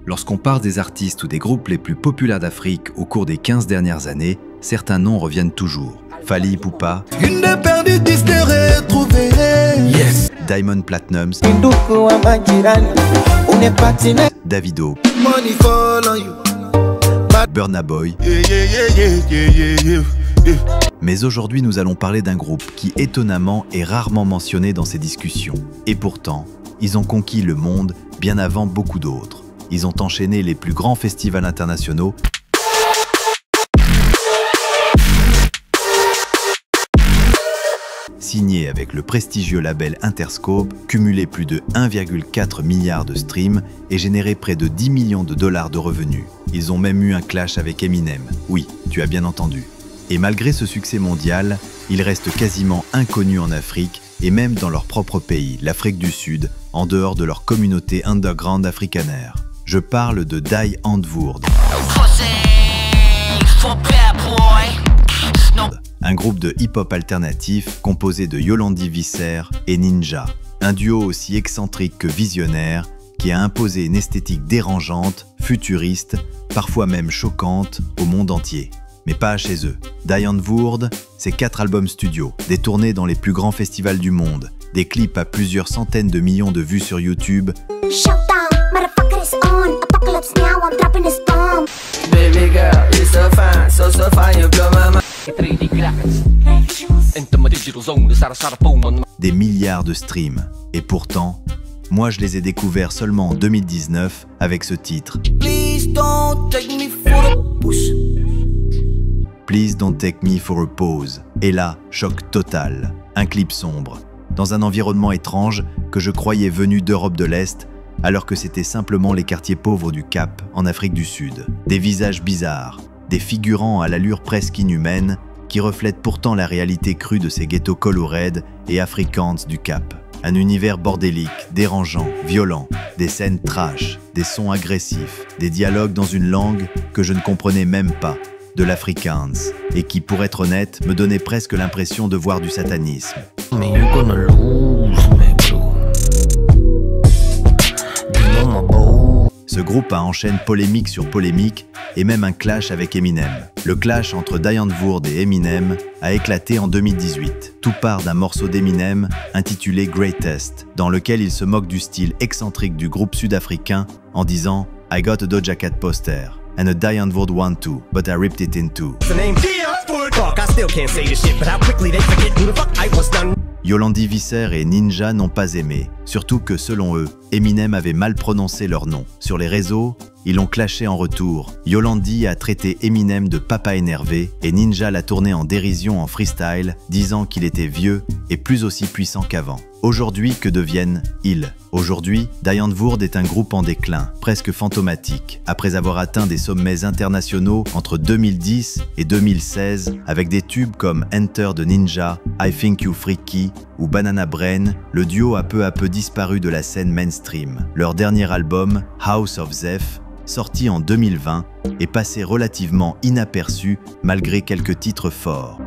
Lorsqu'on parle des artistes ou des groupes les plus populaires d'Afrique au cours des 15 dernières années, certains noms reviennent toujours. Fally Ipupa, Une des perdues Disney retrouvée. Yes. Diamond Platnumz, Davido, Money fall on you. Burna Boy. Mais aujourd'hui, nous allons parler d'un groupe qui, étonnamment, est rarement mentionné dans ces discussions. Et pourtant, ils ont conquis le monde bien avant beaucoup d'autres. Ils ont enchaîné les plus grands festivals internationaux, signé avec le prestigieux label Interscope, cumulé plus de 1,4 milliard de streams et généré près de 10 millions de dollars de revenus. Ils ont même eu un clash avec Eminem. Oui, tu as bien entendu. Et malgré ce succès mondial, ils restent quasiment inconnus en Afrique et même dans leur propre pays, l'Afrique du Sud, en dehors de leur communauté underground africanaire. Je parle de Die Antwoord, un groupe de hip-hop alternatif composé de Yolandi Visser et Ninja, un duo aussi excentrique que visionnaire qui a imposé une esthétique dérangeante, futuriste, parfois même choquante au monde entier. Mais pas à chez eux. Die Antwoord, c'est 4 albums studio, des tournées dans les plus grands festivals du monde, des clips à plusieurs centaines de millions de vues sur YouTube, des milliards de streams. Et pourtant, moi je les ai découverts seulement en 2019 avec ce titre. Please don't take me for a push. Please Don't Take Me For A Pose. Et là, choc total. Un clip sombre, dans un environnement étrange que je croyais venu d'Europe de l'Est, alors que c'était simplement les quartiers pauvres du Cap, en Afrique du Sud. Des visages bizarres, des figurants à l'allure presque inhumaine, qui reflètent pourtant la réalité crue de ces ghettos colorés et afrikaans du Cap. Un univers bordélique, dérangeant, violent, des scènes trash, des sons agressifs, des dialogues dans une langue que je ne comprenais même pas, de l'afrikaans, et qui, pour être honnête, me donnait presque l'impression de voir du satanisme. Ce groupe a enchaîné polémique sur polémique et même un clash avec Eminem. Le clash entre Die Antwoord et Eminem a éclaté en 2018. Tout part d'un morceau d'Eminem intitulé Greatest, dans lequel il se moque du style excentrique du groupe sud-africain en disant « I got a Doja Cat poster. And a Die Antwoord one too, but I ripped it in two. » Yolandi Visser et Ninja n'ont pas aimé, surtout que selon eux, Eminem avait mal prononcé leur nom. Sur les réseaux, ils l'ont clashé en retour. Yolandi a traité Eminem de papa énervé et Ninja l'a tourné en dérision en freestyle, disant qu'il était vieux et plus aussi puissant qu'avant. Aujourd'hui, que deviennent-ils? Aujourd'hui, Die Antwoord est un groupe en déclin, presque fantomatique, après avoir atteint des sommets internationaux entre 2010 et 2016 avec des tubes comme Enter de Ninja, I Think You Freaky ou Banana Brain. Le duo a peu à peu disparu de la scène mainstream. Leur dernier album, House of Zeph, sorti en 2020, est passé relativement inaperçu malgré quelques titres forts.